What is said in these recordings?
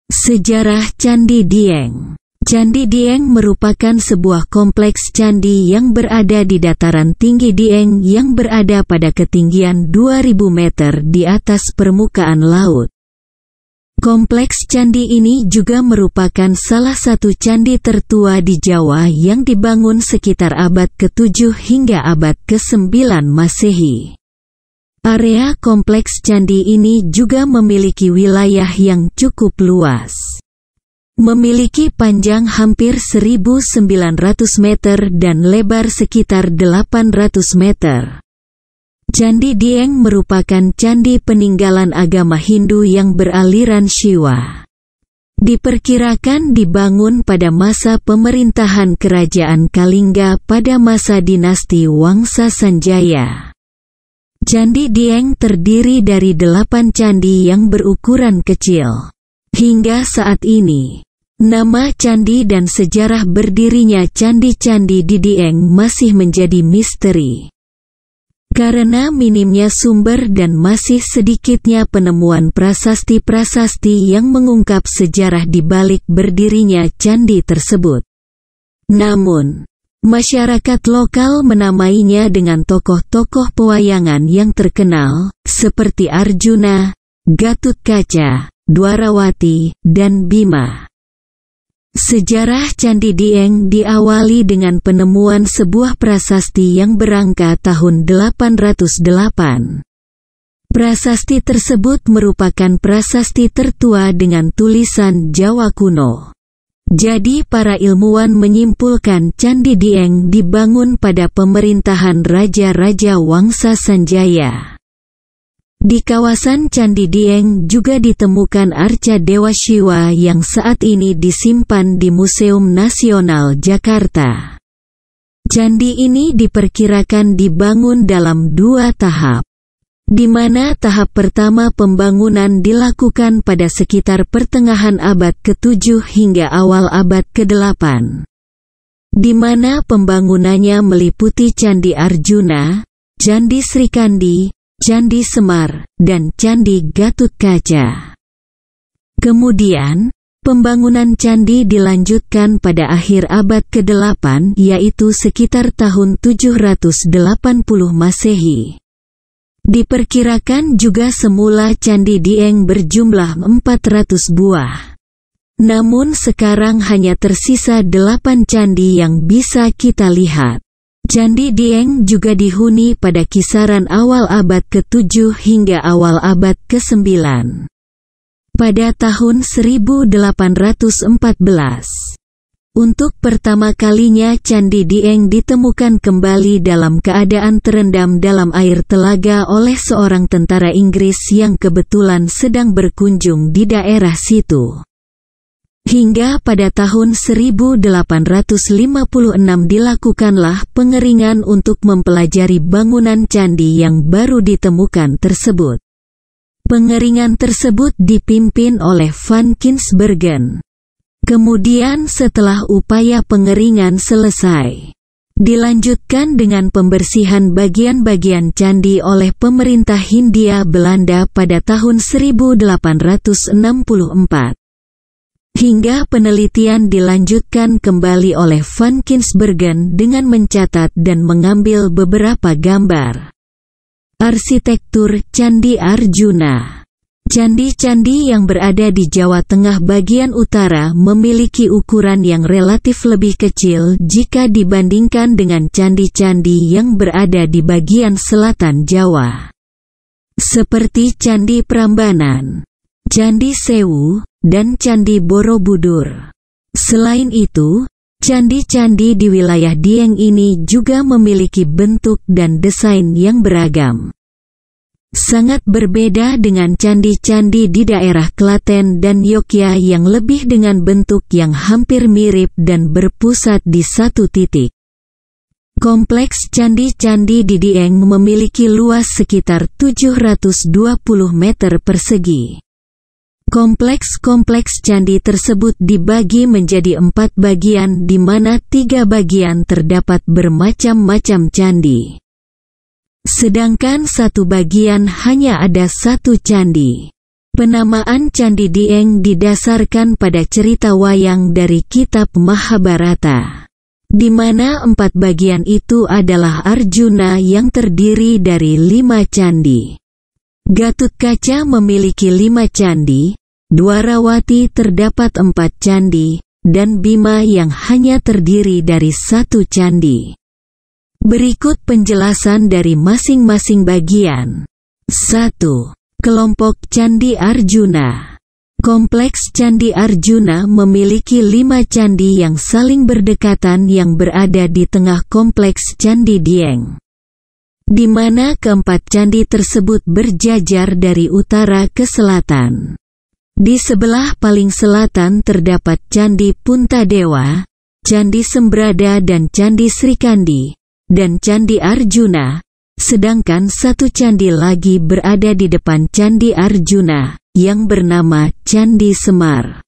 Sejarah Candi Dieng. Candi Dieng merupakan sebuah kompleks candi yang berada di dataran tinggi Dieng yang berada pada ketinggian 2000 meter di atas permukaan laut. Kompleks candi ini juga merupakan salah satu candi tertua di Jawa yang dibangun sekitar abad ke-7 hingga abad ke-9 Masehi. Area kompleks candi ini juga memiliki wilayah yang cukup luas. Memiliki panjang hampir 1.900 meter dan lebar sekitar 800 meter. Candi Dieng merupakan candi peninggalan agama Hindu yang beraliran Shiva. Diperkirakan dibangun pada masa pemerintahan Kerajaan Kalingga pada masa dinasti Wangsa Sanjaya. Candi Dieng terdiri dari 8 candi yang berukuran kecil. Hingga saat ini, nama candi dan sejarah berdirinya candi-candi di Dieng masih menjadi misteri. Karena minimnya sumber dan masih sedikitnya penemuan prasasti-prasasti yang mengungkap sejarah di balik berdirinya candi tersebut. Namun, masyarakat lokal menamainya dengan tokoh-tokoh pewayangan yang terkenal, seperti Arjuna, Gatotkaca, Dwarawati, dan Bima. Sejarah Candi Dieng diawali dengan penemuan sebuah prasasti yang berangka tahun 808. Prasasti tersebut merupakan prasasti tertua dengan tulisan Jawa kuno. Jadi para ilmuwan menyimpulkan Candi Dieng dibangun pada pemerintahan Raja-Raja Wangsa Sanjaya. Di kawasan Candi Dieng juga ditemukan arca Dewa Shiva yang saat ini disimpan di Museum Nasional Jakarta. Candi ini diperkirakan dibangun dalam 2 tahap, di mana tahap pertama pembangunan dilakukan pada sekitar pertengahan abad ke-7 hingga awal abad ke-8, di mana pembangunannya meliputi Candi Arjuna, Candi Srikandi, Candi Semar, dan Candi Gatotkaca. Kemudian, pembangunan candi dilanjutkan pada akhir abad ke-8 yaitu sekitar tahun 780 Masehi. Diperkirakan juga semula Candi Dieng berjumlah 400 buah. Namun sekarang hanya tersisa 8 candi yang bisa kita lihat. Candi Dieng juga dihuni pada kisaran awal abad ke-7 hingga awal abad ke-9. Pada tahun 1814. Untuk pertama kalinya Candi Dieng ditemukan kembali dalam keadaan terendam dalam air telaga oleh seorang tentara Inggris yang kebetulan sedang berkunjung di daerah situ. Hingga pada tahun 1856 dilakukanlah pengeringan untuk mempelajari bangunan candi yang baru ditemukan tersebut. Pengeringan tersebut dipimpin oleh Van Kinsbergen. Kemudian setelah upaya pengeringan selesai, dilanjutkan dengan pembersihan bagian-bagian candi oleh pemerintah Hindia Belanda pada tahun 1864. Hingga penelitian dilanjutkan kembali oleh Van Kinsbergen dengan mencatat dan mengambil beberapa gambar. Arsitektur Candi Arjuna. Candi-candi yang berada di Jawa Tengah bagian utara memiliki ukuran yang relatif lebih kecil jika dibandingkan dengan candi-candi yang berada di bagian selatan Jawa. Seperti Candi Prambanan, Candi Sewu, dan Candi Borobudur. Selain itu, candi-candi di wilayah Dieng ini juga memiliki bentuk dan desain yang beragam. Sangat berbeda dengan candi-candi di daerah Klaten dan Yogyakarta yang lebih dengan bentuk yang hampir mirip dan berpusat di satu titik. Kompleks candi-candi di Dieng memiliki luas sekitar 720 meter persegi. Kompleks-kompleks candi tersebut dibagi menjadi 4 bagian di mana 3 bagian terdapat bermacam-macam candi. Sedangkan 1 bagian hanya ada 1 candi. Penamaan Candi Dieng didasarkan pada cerita wayang dari kitab Mahabharata, di mana 4 bagian itu adalah Arjuna yang terdiri dari 5 candi. Gatotkaca memiliki 5 candi, Dwarawati terdapat 4 candi, dan Bima yang hanya terdiri dari 1 candi. Berikut penjelasan dari masing-masing bagian. 1. Kelompok Candi Arjuna. Kompleks Candi Arjuna memiliki 5 candi yang saling berdekatan yang berada di tengah kompleks Candi Dieng, di mana keempat candi tersebut berjajar dari utara ke selatan. Di sebelah paling selatan terdapat Candi Puntadewa, Candi Sembrada dan Candi Srikandi, dan Candi Arjuna, sedangkan 1 candi lagi berada di depan Candi Arjuna, yang bernama Candi Semar.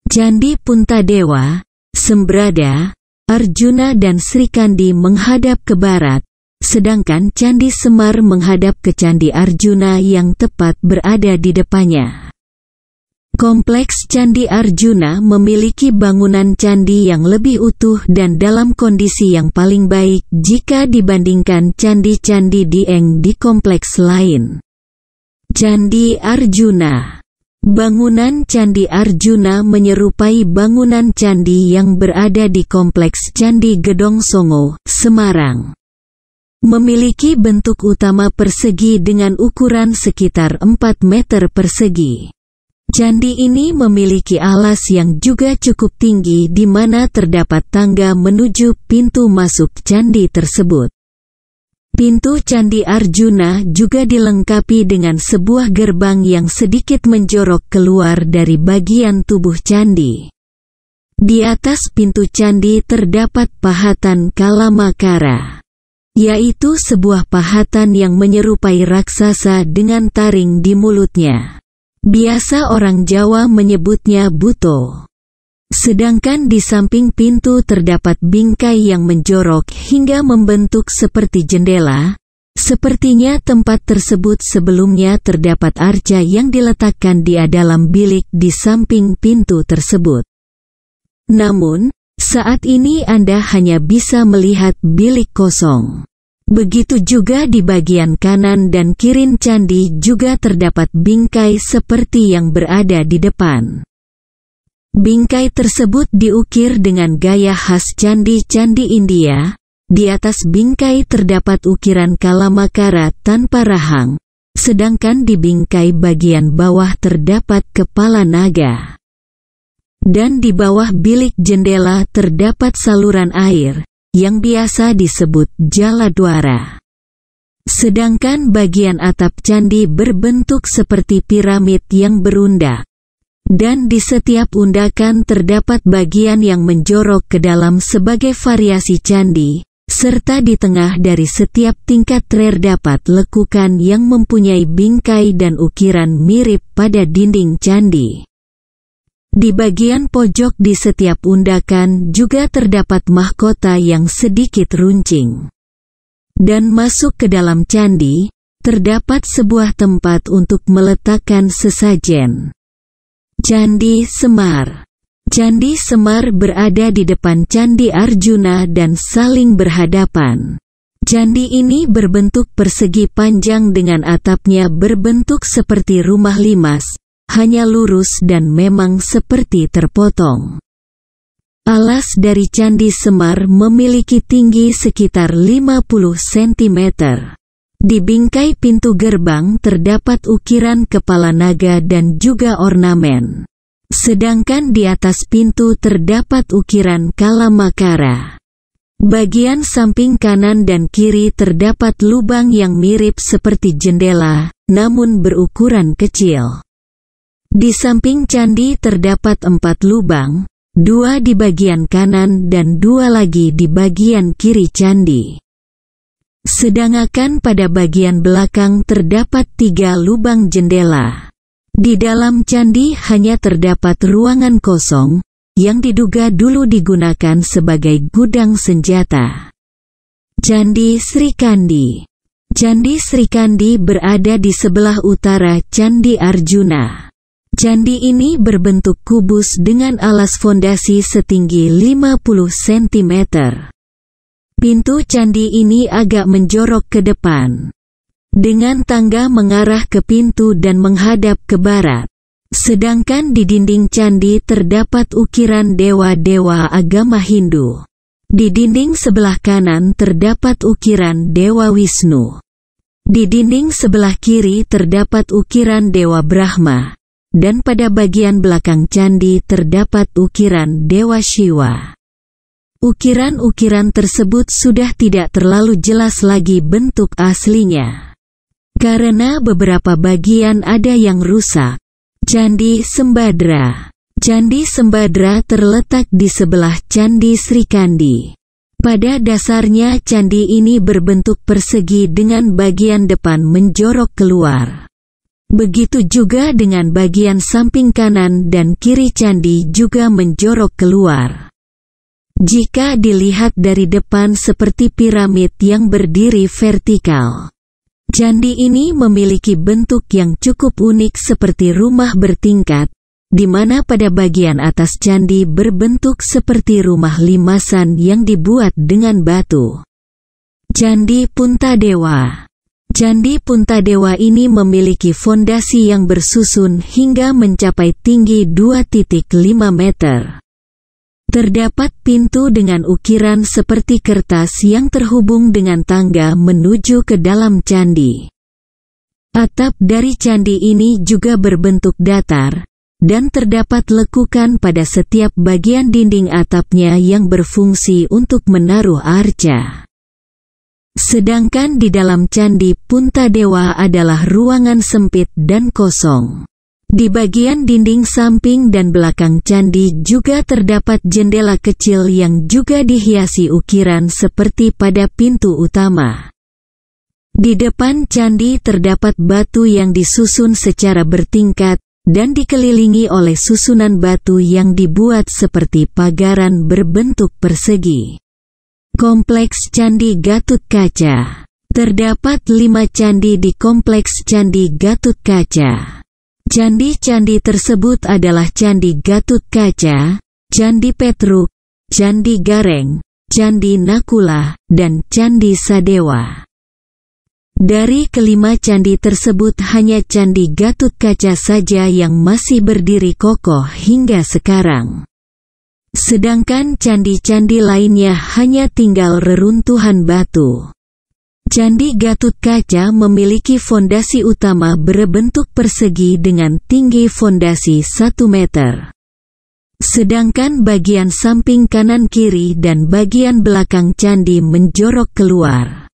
Candi Puntadewa, Sembrada, Arjuna dan Srikandi menghadap ke barat, sedangkan Candi Semar menghadap ke Candi Arjuna yang tepat berada di depannya. Kompleks Candi Arjuna memiliki bangunan candi yang lebih utuh dan dalam kondisi yang paling baik jika dibandingkan candi-candi Dieng di kompleks lain. Candi Arjuna. Bangunan Candi Arjuna menyerupai bangunan candi yang berada di kompleks Candi Gedong Songo, Semarang. Memiliki bentuk utama persegi dengan ukuran sekitar 4 meter persegi. Candi ini memiliki alas yang juga cukup tinggi di mana terdapat tangga menuju pintu masuk candi tersebut. Pintu Candi Arjuna juga dilengkapi dengan sebuah gerbang yang sedikit menjorok keluar dari bagian tubuh candi. Di atas pintu candi terdapat pahatan Kalamakara, yaitu sebuah pahatan yang menyerupai raksasa dengan taring di mulutnya. Biasa orang Jawa menyebutnya buto. Sedangkan di samping pintu terdapat bingkai yang menjorok hingga membentuk seperti jendela. Sepertinya tempat tersebut sebelumnya terdapat arca yang diletakkan di dalam bilik di samping pintu tersebut. Namun, saat ini Anda hanya bisa melihat bilik kosong. Begitu juga di bagian kanan dan kiri candi juga terdapat bingkai seperti yang berada di depan. Bingkai tersebut diukir dengan gaya khas candi-candi India. Di atas bingkai terdapat ukiran Kalamakara tanpa rahang, sedangkan di bingkai bagian bawah terdapat kepala naga. Dan di bawah bilik jendela terdapat saluran air, yang biasa disebut Jaladwara. Sedangkan bagian atap candi berbentuk seperti piramid yang berundak. Dan di setiap undakan terdapat bagian yang menjorok ke dalam sebagai variasi candi, serta di tengah dari setiap tingkat terdapat lekukan yang mempunyai bingkai dan ukiran mirip pada dinding candi. Di bagian pojok di setiap undakan juga terdapat mahkota yang sedikit runcing. Dan masuk ke dalam candi, terdapat sebuah tempat untuk meletakkan sesajen. Candi Semar. Candi Semar berada di depan Candi Arjuna dan saling berhadapan. Candi ini berbentuk persegi panjang dengan atapnya berbentuk seperti rumah limas, hanya lurus dan memang seperti terpotong. Alas dari Candi Semar memiliki tinggi sekitar 50 cm. Di bingkai pintu gerbang terdapat ukiran kepala naga dan juga ornamen. Sedangkan di atas pintu terdapat ukiran Kalamakara. Bagian samping kanan dan kiri terdapat lubang yang mirip seperti jendela, namun berukuran kecil. Di samping candi terdapat 4 lubang, 2 di bagian kanan dan 2 lagi di bagian kiri candi. Sedangkan pada bagian belakang terdapat 3 lubang jendela. Di dalam candi hanya terdapat ruangan kosong, yang diduga dulu digunakan sebagai gudang senjata. Candi Srikandi. Candi Srikandi berada di sebelah utara Candi Arjuna. Candi ini berbentuk kubus dengan alas fondasi setinggi 50 cm. Pintu candi ini agak menjorok ke depan, dengan tangga mengarah ke pintu dan menghadap ke barat. Sedangkan di dinding candi terdapat ukiran dewa-dewa agama Hindu. Di dinding sebelah kanan terdapat ukiran Dewa Wisnu. Di dinding sebelah kiri terdapat ukiran Dewa Brahma. Dan pada bagian belakang candi terdapat ukiran Dewa Shiva. Ukiran-ukiran tersebut sudah tidak terlalu jelas lagi bentuk aslinya, karena beberapa bagian ada yang rusak. Candi Sembadra. Candi Sembadra terletak di sebelah Candi Srikandi. Pada dasarnya candi ini berbentuk persegi dengan bagian depan menjorok keluar. Begitu juga dengan bagian samping kanan dan kiri candi juga menjorok keluar. Jika dilihat dari depan seperti piramid yang berdiri vertikal. Candi ini memiliki bentuk yang cukup unik seperti rumah bertingkat, di mana pada bagian atas candi berbentuk seperti rumah limasan yang dibuat dengan batu. Candi Puntadewa. Candi Puntadewa ini memiliki fondasi yang bersusun hingga mencapai tinggi 2,5 meter. Terdapat pintu dengan ukiran seperti kertas yang terhubung dengan tangga menuju ke dalam candi. Atap dari candi ini juga berbentuk datar, dan terdapat lekukan pada setiap bagian dinding atapnya yang berfungsi untuk menaruh arca. Sedangkan di dalam candi Puntadewa adalah ruangan sempit dan kosong. Di bagian dinding samping dan belakang candi juga terdapat jendela kecil yang juga dihiasi ukiran seperti pada pintu utama. Di depan candi terdapat batu yang disusun secara bertingkat, dan dikelilingi oleh susunan batu yang dibuat seperti pagaran berbentuk persegi. Kompleks Candi Gatutkaca. Terdapat 5 candi di Kompleks Candi Gatutkaca. Candi-candi tersebut adalah Candi Gatutkaca, Candi Petruk, Candi Gareng, Candi Nakula, dan Candi Sadewa. Dari kelima candi tersebut hanya Candi Gatutkaca saja yang masih berdiri kokoh hingga sekarang. Sedangkan candi-candi lainnya hanya tinggal reruntuhan batu. Candi Gatutkaca memiliki fondasi utama berbentuk persegi dengan tinggi fondasi 1 meter. Sedangkan bagian samping kanan kiri dan bagian belakang candi menjorok keluar.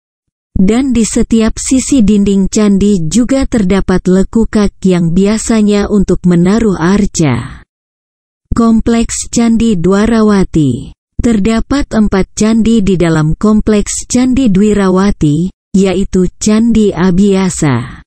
Dan di setiap sisi dinding candi juga terdapat lekukak yang biasanya untuk menaruh arca. Kompleks Candi Dwarawati. Terdapat 4 candi di dalam Kompleks Candi Dwirawati, yaitu Candi Abhyasa,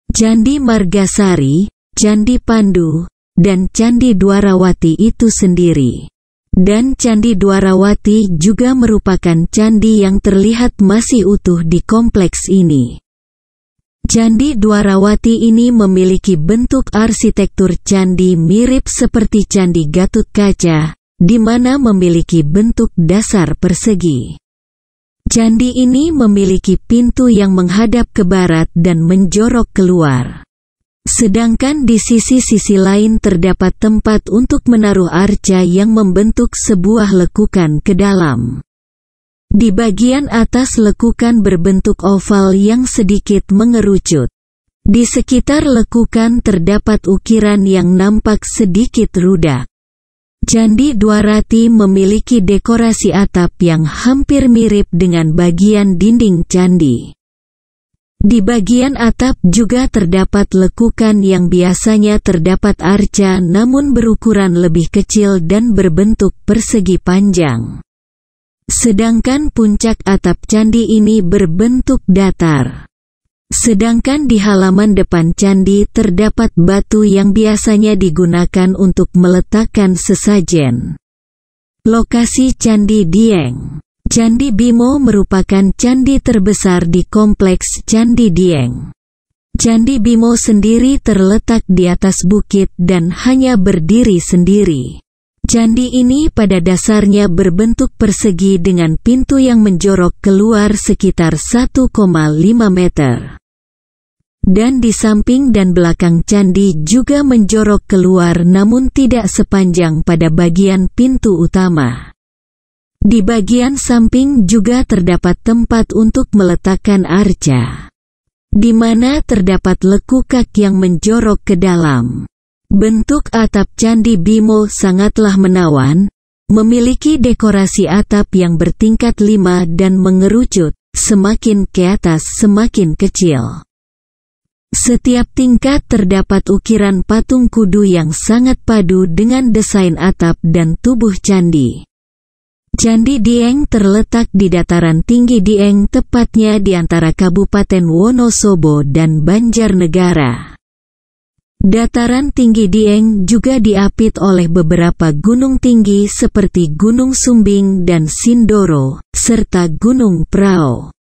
Candi Margasari, Candi Pandu, dan Candi Dwarawati itu sendiri. Dan Candi Dwarawati juga merupakan candi yang terlihat masih utuh di kompleks ini. Candi Dwarawati ini memiliki bentuk arsitektur candi mirip seperti Candi Gatutkaca, di mana memiliki bentuk dasar persegi. Candi ini memiliki pintu yang menghadap ke barat dan menjorok keluar. Sedangkan di sisi-sisi lain terdapat tempat untuk menaruh arca yang membentuk sebuah lekukan ke dalam. Di bagian atas lekukan berbentuk oval yang sedikit mengerucut. Di sekitar lekukan terdapat ukiran yang nampak sedikit rudak. Candi Dwarati memiliki dekorasi atap yang hampir mirip dengan bagian dinding candi. Di bagian atap juga terdapat lekukan yang biasanya terdapat arca namun berukuran lebih kecil dan berbentuk persegi panjang. Sedangkan puncak atap candi ini berbentuk datar. Sedangkan di halaman depan candi terdapat batu yang biasanya digunakan untuk meletakkan sesajen. Lokasi Candi Dieng. Candi Bimo merupakan candi terbesar di kompleks Candi Dieng. Candi Bimo sendiri terletak di atas bukit dan hanya berdiri sendiri. Candi ini pada dasarnya berbentuk persegi dengan pintu yang menjorok keluar sekitar 1,5 meter. Dan di samping dan belakang candi juga menjorok keluar namun tidak sepanjang pada bagian pintu utama. Di bagian samping juga terdapat tempat untuk meletakkan arca, di mana terdapat lekukak yang menjorok ke dalam. Bentuk atap Candi Bimo sangatlah menawan, memiliki dekorasi atap yang bertingkat 5 dan mengerucut, semakin ke atas semakin kecil. Setiap tingkat terdapat ukiran patung kudu yang sangat padu dengan desain atap dan tubuh candi. Candi Dieng terletak di dataran tinggi Dieng, tepatnya di antara Kabupaten Wonosobo dan Banjarnegara. Dataran tinggi Dieng juga diapit oleh beberapa gunung tinggi seperti Gunung Sumbing dan Sindoro, serta Gunung Prau.